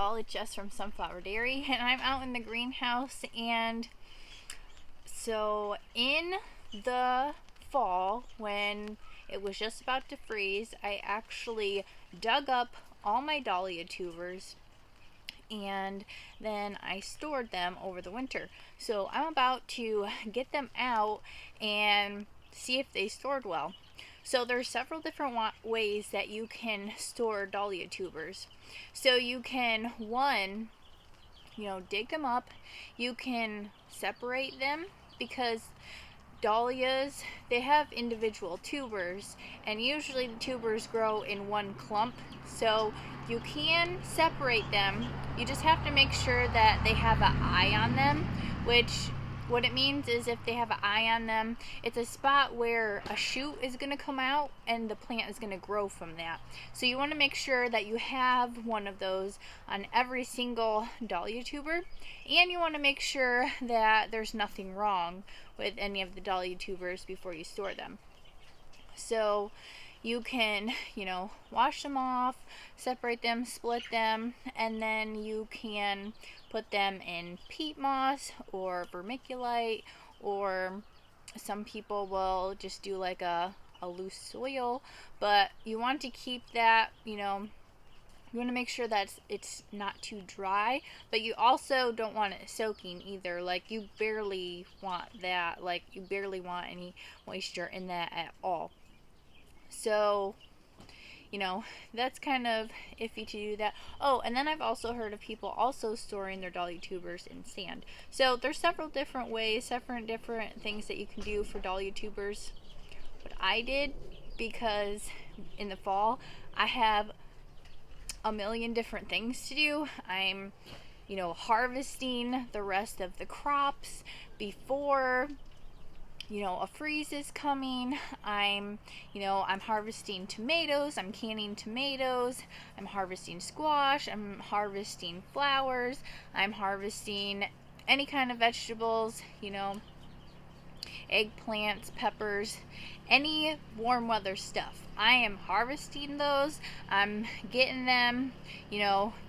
y'all, it's Jess from Sunflower Dairy, and I'm out in the greenhouse. And so in the fall, when it was just about to freeze, I actually dug up all my dahlia tubers and then I stored them over the winter. So I'm about to get them out and see if they stored well. So there's several different ways that you can store dahlia tubers. So you can, one, dig them up. You can separate them because dahlias, they have individual tubers, and usually the tubers grow in one clump. So you can separate them. You just have to make sure that they have an eye on them, which what it means is if they have an eye on them, it's a spot where a shoot is going to come out and the plant is going to grow from that. So you want to make sure that you have one of those on every single dahlia tuber, and you want to make sure that there's nothing wrong with any of the dahlia tubers before you store them. So you can, wash them off, separate them, split them, and then you can put them in peat moss or vermiculite, or some people will just do like a loose soil. But you want to keep that, you want to make sure that it's not too dry, but you also don't want it soaking either. Like, you barely want that. Like, you barely want any moisture in that at all. So, that's kind of iffy to do that. Oh, and then I've also heard of people also storing their dahlia tubers in sand. So there's several different ways, several different things that you can do for dahlia tubers. What I did, because in the fall I have a million different things to do. I'm, harvesting the rest of the crops before a freeze is coming. I'm harvesting tomatoes, I'm canning tomatoes, I'm harvesting squash, I'm harvesting flowers, I'm harvesting any kind of vegetables, eggplants, peppers, any warm weather stuff. I am harvesting those. I'm getting them,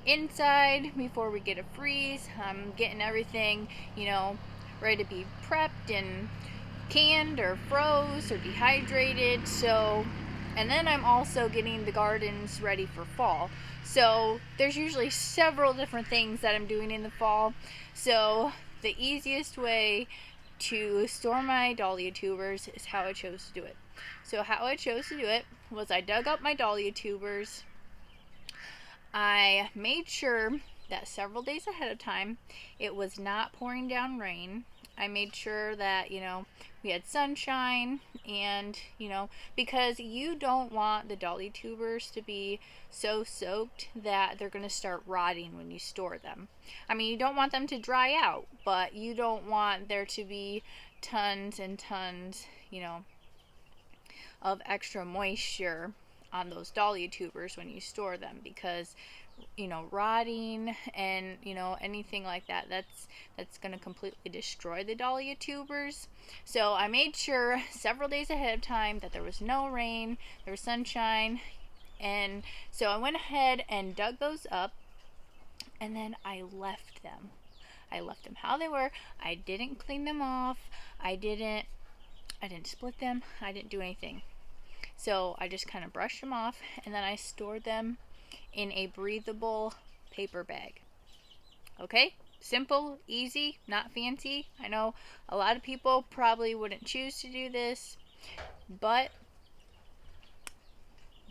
inside before we get a freeze. I'm getting everything, ready to be prepped and canned or froze or dehydrated. So, and then I'm also getting the gardens ready for fall. So there's usually several different things that I'm doing in the fall. So the easiest way to store my dahlia tubers is how I chose to do it. So how I chose to do it was I dug up my dahlia tubers. I made sure that several days ahead of time it was not pouring down rain. I made sure that, we had sunshine, and, because you don't want the dahlia tubers to be so soaked that they're going to start rotting when you store them. I mean, you don't want them to dry out, but you don't want there to be tons and tons, of extra moisture on those dahlia tubers when you store them, because rotting and anything like that, that's going to completely destroy the dahlia tubers. So I made sure several days ahead of time that there was no rain, there was sunshine, and so I went ahead and dug those up, and then I left them how they were. I didn't clean them off, I didn't split them, I didn't do anything. So I just kind of brushed them off, and then I stored them in a breathable paper bag. Okay? Simple, easy, not fancy. I know a lot of people probably wouldn't choose to do this, but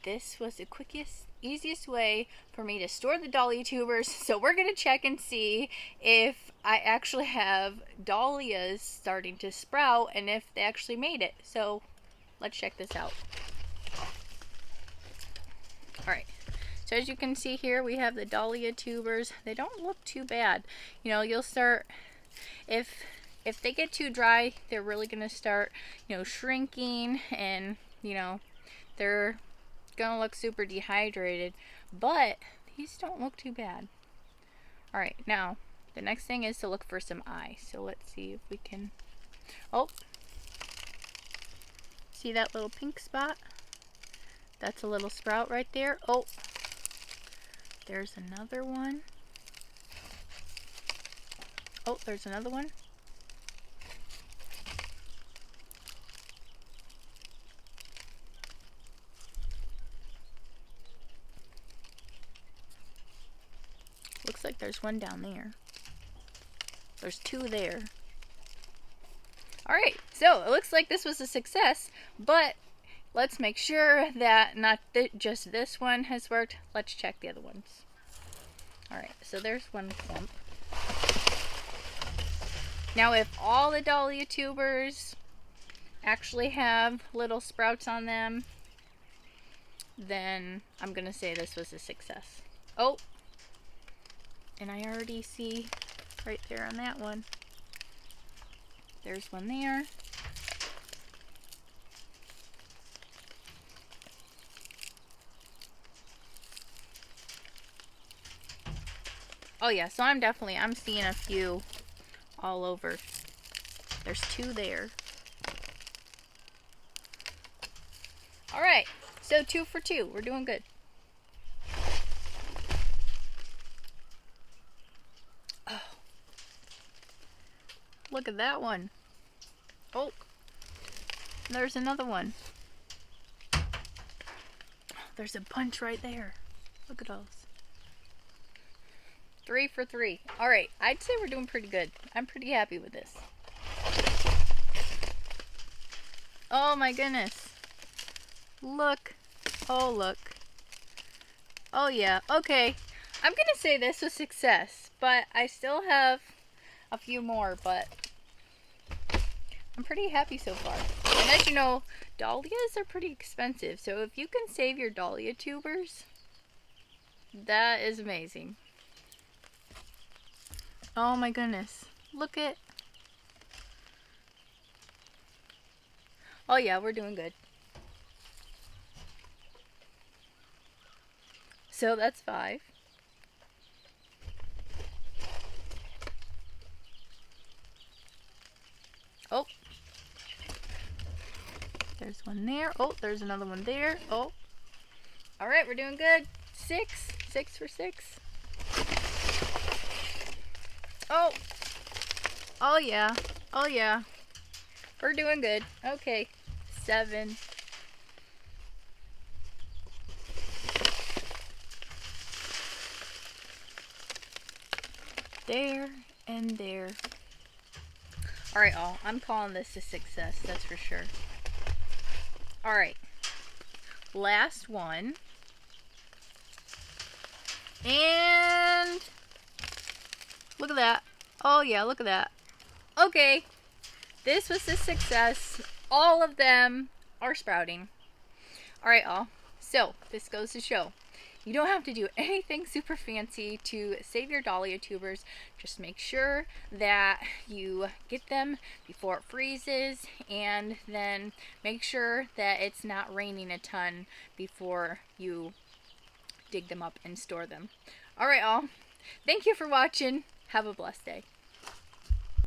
this was the quickest, easiest way for me to store the dahlia tubers. So we're going to check and see if I actually have dahlias starting to sprout and if they actually made it. So let's check this out. Alright, so as you can see here, we have the dahlia tubers. They don't look too bad. You'll start, if they get too dry, they're really going to start, shrinking, and, they're going to look super dehydrated. But these don't look too bad. Alright, now, the next thing is to look for some eye. So let's see if we can, oh, see that little pink spot? That's a little sprout right there. Oh, there's another one. Oh, there's another one. Looks like there's one down there. There's two there. Alright, so it looks like this was a success, but let's make sure that not just this one has worked. Let's check the other ones. Alright, so there's one clump. Now if all the dahlia tubers actually have little sprouts on them, then I'm gonna say this was a success. Oh! And I already see right there on that one. There's one there. Oh yeah, so I'm seeing a few all over. There's two there. Alright, so 2 for 2. We're doing good. Oh. Look at that one. Oh. There's another one. There's a bunch right there. Look at those. 3 for 3. Alright, I'd say we're doing pretty good. I'm pretty happy with this. Oh my goodness. Look. Oh, look. Oh yeah. Okay. I'm gonna say this was a success, but I still have a few more, but I'm pretty happy so far. And as you know, dahlias are pretty expensive, so if you can save your dahlia tubers, that is amazing. Oh my goodness. Look at... Oh yeah, we're doing good. So that's 5. Oh. There's one there. Oh, there's another one there. Oh. Alright, we're doing good. 6. 6 for 6. Oh. Oh yeah. Oh yeah. We're doing good. Okay. 7. There and there. Alright, all. I'm calling this a success, that's for sure. Alright. Last one. And look at that. Oh yeah, look at that. Okay. This was a success. All of them are sprouting. Alright, all. So, this goes to show. You don't have to do anything super fancy to save your dahlia tubers. Just make sure that you get them before it freezes, and then make sure that it's not raining a ton before you dig them up and store them. Alright all, thank you for watching. Have a blessed day.